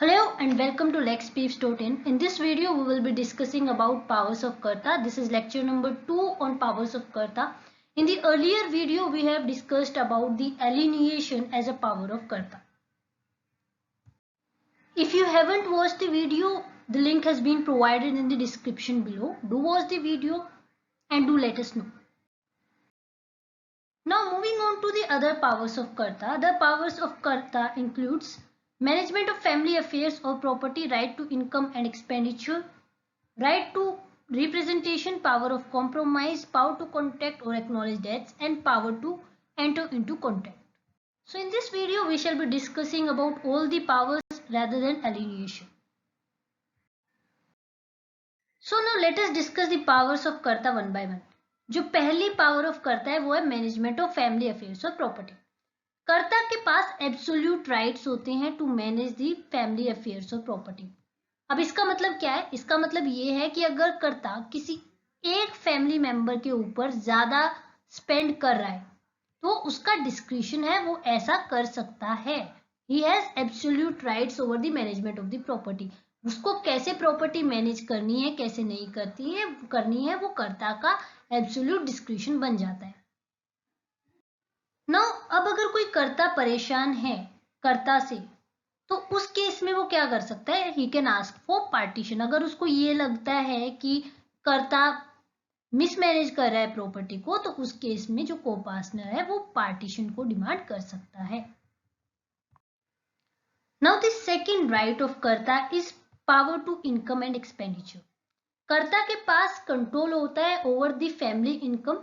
Hello and welcome to LexPeeps.in. In this video, we will be discussing about powers of Karta. This is lecture number 2 on powers of Karta. In the earlier video, we have discussed about the alienation as a power of Karta. If you haven't watched the video, the link has been provided in the description below. Do watch the video and do let us know. Now moving on to the other powers of Karta. The powers of Karta includes management of family affairs or property, right to income and expenditure, right to representation, power of compromise, power to contact or acknowledge debts, and power to enter into contract. So in this video, we shall be discussing about all the powers rather than alienation. So now let us discuss the powers of Karta one by one. जो पहली power of करता है वो है management of family affairs और property. कर्ता के पास एब्सोल्यूट राइट्स होते हैं to manage the family affairs और प्रॉपर्टी. अब इसका मतलब क्या है? इसका मतलब ये है कि अगर कर्ता किसी एक फैमिली मेंबर के ऊपर ज्यादा स्पेंड कर रहा है तो उसका डिस्क्रिशन है, वो ऐसा कर सकता है. He has absolute rights over the management of the property. उसको कैसे प्रॉपर्टी मैनेज करनी है, कैसे नहीं करनी है वो कर्ता का एब्सोल्यूट डिस्क्रिशन बन जाता है. नाउ अब अगर कोई कर्ता परेशान है कर्ता से, तो उस केस में वो क्या कर सकता है? He can ask for partition. अगर उसको ये लगता है कि कर्ता मिसमैनेज कर रहा है प्रॉपर्टी को, तो उस केस में जो को पार्टनर है वो पार्टीशन को डिमांड कर सकता है. Now the second right of karta is power to income and expenditure. Karta के पास कंट्रोल होता है over the family income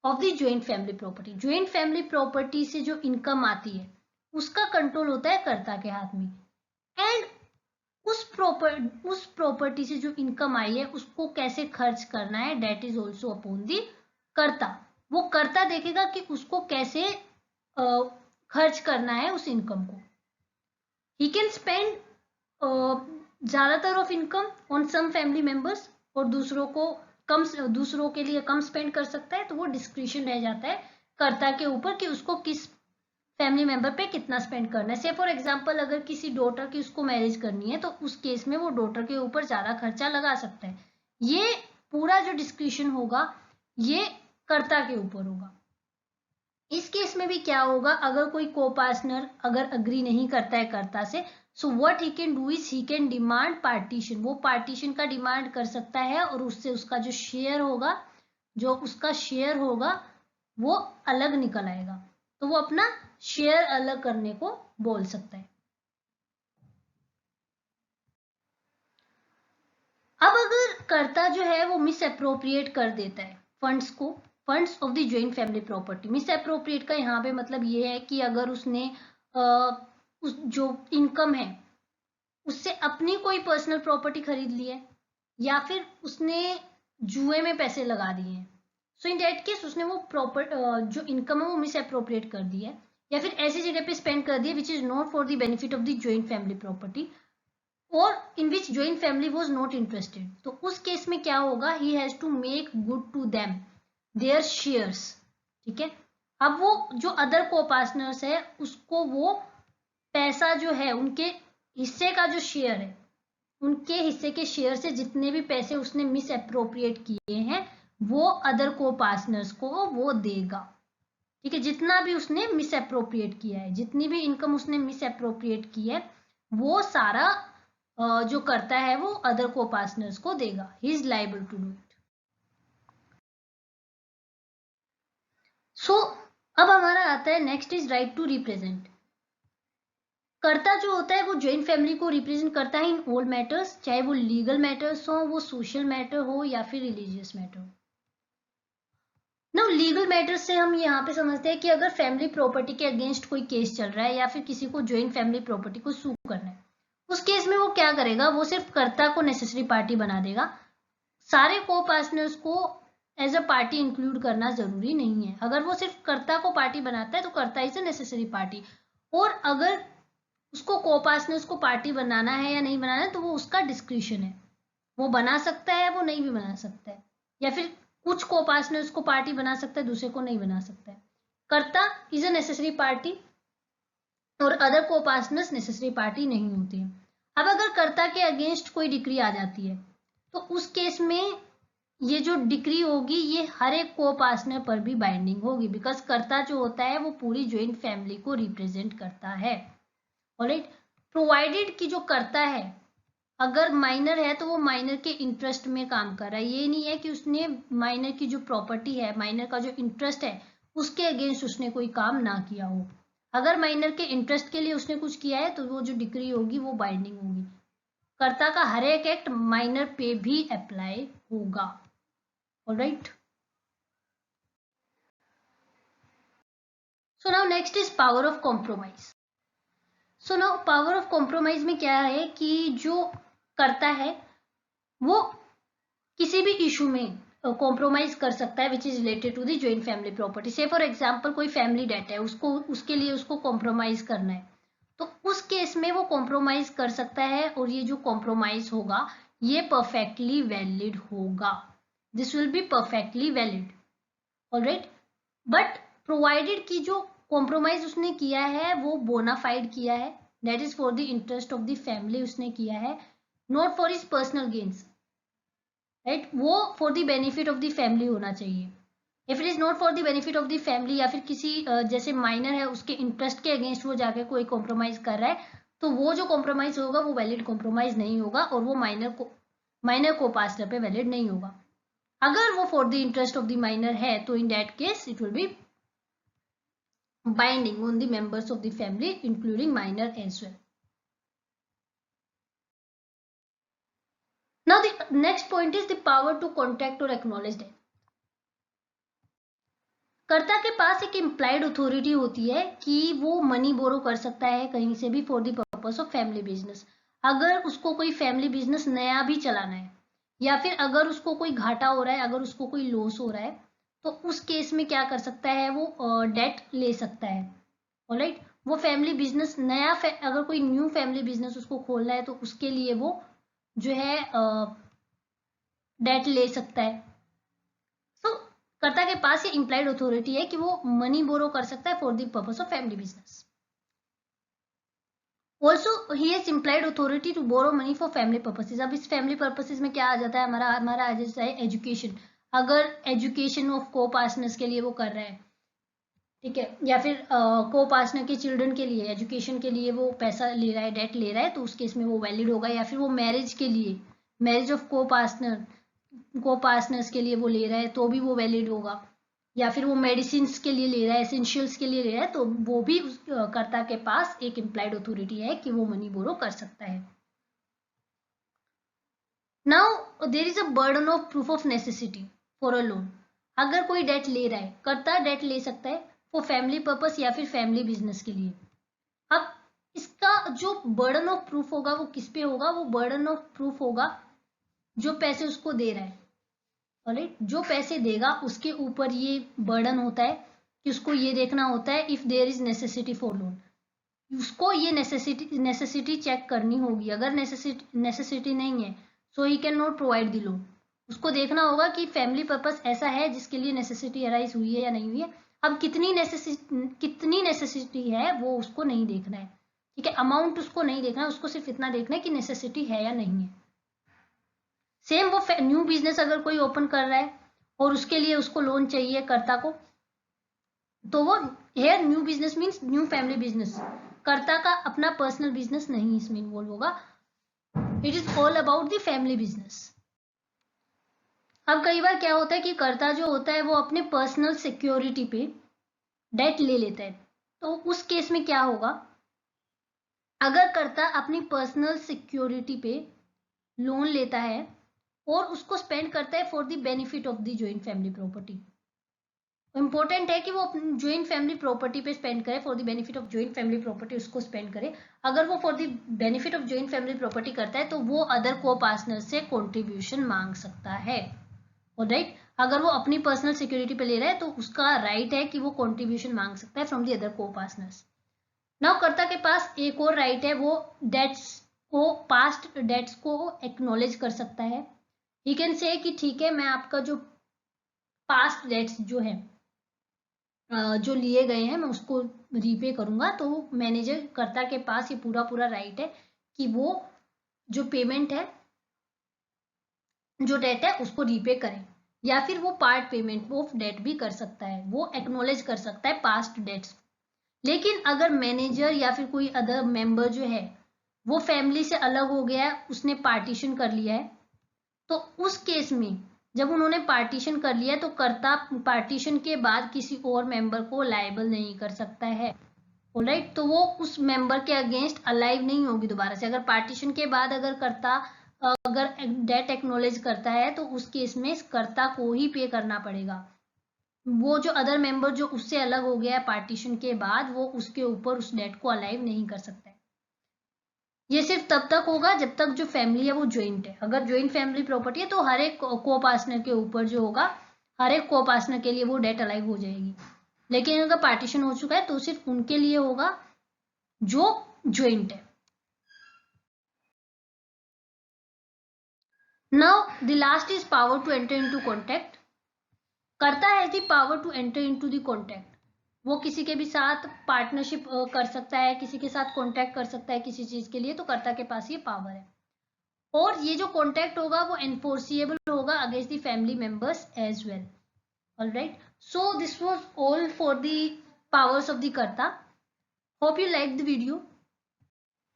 of the joint family property. Joint family property से जो इनकम आती है उसका कंट्रोल होता है कर्ता के हाथ में. एंड उस प्रॉपर्टी से जो इनकम आई है उसको कैसे खर्च करना है, debt is also upon the karta. वो कर्ता देखेगा कि उसको कैसे खर्च करना है उस इनकम को. ही कैन स्पेंड ज्यादातर ऑफ income on some family members और दूसरों के लिए कम स्पेंड कर सकता है. तो वो डिस्क्रिशन रह जाता है कर्ता के ऊपर कि उसको किस फैमिली मेंबर पे कितना स्पेंड करना है. से फॉर एग्जांपल अगर किसी डॉटर की उसको मैरिज करनी है तो उस केस में वो डॉटर के ऊपर ज्यादा खर्चा लगा सकता है. ये पूरा जो डिस्क्रिशन होगा ये कर्ता के ऊपर होगा. इस केस में भी क्या होगा, अगर कोई को पार्टनर अगर अग्री नहीं करता है कर्ता से, so what he can do is he can demand partition. वो पार्टीशन का डिमांड कर सकता है और उससे उसका जो उसका शेयर होगा वो अलग निकल आएगा. तो वो अपना शेयर अलग करने को बोल सकता है. अब अगर कर्ता जो है वो मिस अप्रोप्रिएट कर देता है funds of the joint family property. Miss appropriate का यहाँ पे मतलब ये है कि अगर उसने जो इनकम है उससे अपनी कोई पर्सनल प्रॉपर्टी खरीद ली है या फिर उसने जुए में पैसे लगा दिए हैं. सो इन दैट केस उसने वो जो इनकम है वो मिस अप्रोप्रिएट कर दी है या फिर ऐसी जगह पे स्पेंड कर दिया which is not for the benefit of the joint family property और in which joint family was not interested. तो उस केस में क्या होगा, he has to make good to them their shares. ठीक है. अब वो जो अदर को पार्टनर्स है उसको वो पैसा जो है उनके हिस्से का जो शेयर है, उनके हिस्से के शेयर से जितने भी पैसे उसने मिस अप्रोप्रिएट किए हैं वो अदर को पार्टनर्स को वो देगा. ठीक है. जितना भी उसने मिस अप्रोप्रिएट किया है, जितनी भी इनकम उसने मिस अप्रोप्रिएट की है वो सारा जो करता है वो अदर को पार्टनर्स को देगा. He is liable to do it. So अब हमारा आता है next is right to represent. Karta जो होता है वो ज्वाइंट फैमिली को रिप्रेजेंट करता है इन ऑल मैटर्स, चाहे वो लीगल मैटर्स हो, वो सोशल मैटर हो या फिर रिलीजियस मैटर हो. नाउ लीगल मैटर्स से हम यहाँ पे समझते हैं कि अगर फैमिली प्रॉपर्टी के अगेंस्ट कोई केस चल रहा है या फिर किसी को ज्वाइंट फैमिली प्रॉपर्टी को सू करना है, उस केस में वो क्या करेगा, वो सिर्फ कर्ता को नेसेसरी पार्टी बना देगा. सारे को पार्टनर्स को एज अ पार्टी इंक्लूड करना जरूरी नहीं है. अगर वो सिर्फ कर्ता को पार्टी बनाता है तो कर्ता इज अ नेसेसरी पार्टी. और अगर उसको को पार्टनर्स को पार्टी बनाना है या नहीं बनाना है तो वो उसका डिस्क्रिशन है. वो बना सकता है, वो नहीं भी बना सकता है, या फिर कुछ को पार्टनर्स को पार्टी बना सकता है, दूसरे को नहीं बना सकता है. कर्ता इज अ नेसेसरी पार्टी और अदर को पार्टनर्स नेसेसरी पार्टी नहीं होती है. अब अगर कर्ता के अगेंस्ट कोई डिक्री आ जाती है तो उस केस में ये जो डिक्री होगी ये हर एक को पार्टनर पर भी बाइंडिंग होगी, बिकॉज कर्ता जो होता है वो पूरी ज्वाइंट फैमिली को रिप्रेजेंट करता है। ऑलराइट, प्रोवाइडेड कि जो कर्ता है अगर माइनर है तो वो माइनर के इंटरेस्ट में काम कर रहा है, ये नहीं है कि उसने माइनर की जो प्रॉपर्टी है, माइनर का जो इंटरेस्ट है उसके अगेंस्ट उसने कोई काम ना किया हो। अगर माइनर के इंटरेस्ट के लिए उसने कुछ किया है तो वो जो डिक्री होगी वो बाइंडिंग होगी। कर्ता का हर एक एक्ट माइनर पे भी अप्लाई होगा। Alright, so now next is power of compromise. So now power of compromise में क्या है कि जो करता है वो किसी भी इशू में कॉम्प्रोमाइज कर सकता है which is related to the joint family property. Say for example कोई फैमिली डेट है, उसको उसके लिए उसको कॉम्प्रोमाइज करना है, तो उस केस में वो कॉम्प्रोमाइज कर सकता है और ये जो कॉम्प्रोमाइज होगा ये परफेक्टली वैलिड होगा। This will be perfectly valid. Alright, but provided कि जो कॉम्प्रोमाइज उसने किया है वो बोनाफाइड किया है, that is for the interest of the family उसने किया है, not for his personal gains. Right, वो for the benefit of the family होना चाहिए। If it is not for the benefit of the family या फिर किसी जैसे माइनर है उसके इंटरेस्ट के अगेंस्ट वो जाके कोई कॉम्प्रोमाइज कर रहा है तो वो जो कॉम्प्रोमाइज होगा वो वैलिड कॉम्प्रोमाइज नहीं होगा और वो माइनर को पार्टनर पे वैलिड नहीं होगा। अगर वो for the interest of the minor है तो in that case it will be binding on the members of the family including minor as well. Now the next point is the power to contact or acknowledge debt. कर्ता के पास एक implied authority होती है कि वो money borrow कर सकता है कहीं से भी for the purpose of family business. अगर उसको कोई फैमिली बिजनेस नया भी चलाना है या फिर अगर उसको कोई घाटा हो रहा है, अगर उसको कोई लॉस हो रहा है तो उस केस में क्या कर सकता है वो डेट ले सकता है। ऑलराइट, वो फैमिली बिजनेस नया अगर कोई न्यू फैमिली बिजनेस उसको खोलना है तो उसके लिए वो जो है डेट ले सकता है। सो कर्ता के पास ये इंप्लाइड अथॉरिटी है कि वो मनी बोरो कर सकता है for the purpose of family business. Also he has implied authority to borrow money for family purposes. अब इस फैमिली पर्पसेज में क्या आ जाता है, हमारा आ जाता है एजुकेशन। अगर एजुकेशन ऑफ को पार्टनर्स के लिए वो कर रहा है, ठीक है, या फिर को पार्टनर के चिल्ड्रन के लिए एजुकेशन के लिए वो पैसा ले रहा है, डेट ले रहा है, तो उस केस में वो वैलिड होगा। या फिर वो मैरिज के लिए, मैरिज ऑफ को पार्टनर्स के लिए वो ले रहा है तो भी वो वैलिड होगा। या फिर वो मेडिसिन के लिए ले रहा है, एसेंशियल्स के लिए ले रहा है, तो वो भी उस कर्ता के पास एक इम्प्लाइड अथॉरिटी है कि वो मनी बोरो कर सकता है। Now there is a burden of proof of necessity for a loan. अगर कोई डेट ले रहा है, कर्ता डेट ले सकता है फॉर फैमिली पर्पस या फिर फैमिली बिजनेस के लिए। अब इसका जो बर्डन ऑफ प्रूफ होगा वो किस पे होगा, वो बर्डन ऑफ प्रूफ होगा जो पैसे उसको दे रहा है। ऑलराइट, जो पैसे देगा उसके ऊपर ये बर्डन होता है कि उसको ये देखना होता है if there is necessity for loan, उसको ये नेसेसिटी चेक करनी होगी। अगर नेसेसिटी नहीं है so he can not provide the loan. उसको देखना होगा कि फैमिली पर्पस ऐसा है जिसके लिए नेसेसिटी अराइज हुई है या नहीं हुई है। अब कितनी नेसेसिटी है वो उसको नहीं देखना है, ठीक है, अमाउंट उसको नहीं देखना है, उसको सिर्फ इतना देखना है कि नेसेसिटी है या नहीं है। सेम वो न्यू बिजनेस अगर कोई ओपन कर रहा है और उसके लिए उसको लोन चाहिए कर्ता को, तो वो here new business means new family business, कर्ता का अपना पर्सनल बिजनेस नहीं इसमें इन्वॉल्व होगा। It is all about the family business. अब कई बार क्या होता है कि कर्ता जो होता है वो अपने पर्सनल सिक्योरिटी पे डेट ले लेता है, तो उस केस में क्या होगा, अगर कर्ता अपनी पर्सनल सिक्योरिटी पे लोन लेता है और उसको स्पेंड करता है for the benefit of the joint family property. Important है कि वो जॉइंट फैमिली प्रॉपर्टी पे स्पेंड करे, for the benefit of joint family property उसको स्पेंड करे। अगर वो for the benefit of joint family property करता है तो वो अदर को पार्टनर से कॉन्ट्रीब्यूशन मांग सकता है। ऑलराइट, अगर वो अपनी पर्सनल सिक्योरिटी पे ले रहा है तो उसका राइट है कि वो कॉन्ट्रीब्यूशन मांग सकता है फ्रॉम द अदर को पार्टनर्स। नाउ कर्ता के पास एक और राइट है, वो डेट्स को, पास्ट डेट्स को एक्नॉलेज कर सकता है। ही कैन से कि ठीक है, मैं आपका जो पास्ट डेट्स जो है जो लिए गए हैं मैं उसको रीपे करूंगा। तो मैनेजर कर्ता के पास ये पूरा राइट है कि वो जो पेमेंट है, जो डेट है उसको रीपे करें, या फिर वो पार्ट पेमेंट ऑफ डेट भी कर सकता है, वो एक्नॉलेज कर सकता है पास्ट डेट्स। लेकिन अगर मैनेजर या फिर कोई अदर मेंबर जो है वो फैमिली से अलग हो गया है, उसने पार्टीशन कर लिया है, तो उस केस में जब उन्होंने पार्टीशन कर लिया है तो कर्ता पार्टीशन के बाद किसी और मेंबर को लायबल नहीं कर सकता है। ऑलराइट, तो वो उस मेंबर के अगेंस्ट अलाइव नहीं होगी दोबारा से। अगर पार्टीशन के बाद अगर कर्ता अगर डेट एक्नॉलेज करता है तो उस केस में कर्ता को ही पे करना पड़ेगा। वो जो अदर मेंबर जो उससे अलग हो गया है पार्टीशन के बाद, वो उसके ऊपर उस डेट को अलाइव नहीं कर सकता है। ये सिर्फ तब तक होगा जब तक जो फैमिली है वो ज्वाइंट है। अगर ज्वाइंट फैमिली प्रॉपर्टी है तो हर एक को पार्टनर के ऊपर जो होगा, हर एक को पार्टनर के लिए वो डेट अलाइव हो जाएगी। लेकिन अगर पार्टीशन हो चुका है तो सिर्फ उनके लिए होगा जो ज्वाइंट है। Now the last is power to enter into contract. Karta has the power to enter into the contract. वो किसी के भी साथ पार्टनरशिप कर सकता है, किसी के साथ कॉन्ट्रैक्ट कर सकता है किसी चीज के लिए, तो कर्ता के पास ये पावर है। और ये जो कॉन्ट्रैक्ट होगा वो एनफोर्सिएबल होगा against the family members as well. Alright, so this was all for the powers of the karta. Hope you like the video.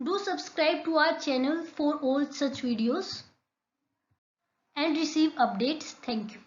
Do subscribe to our channel for all such videos and receive updates. Thank you.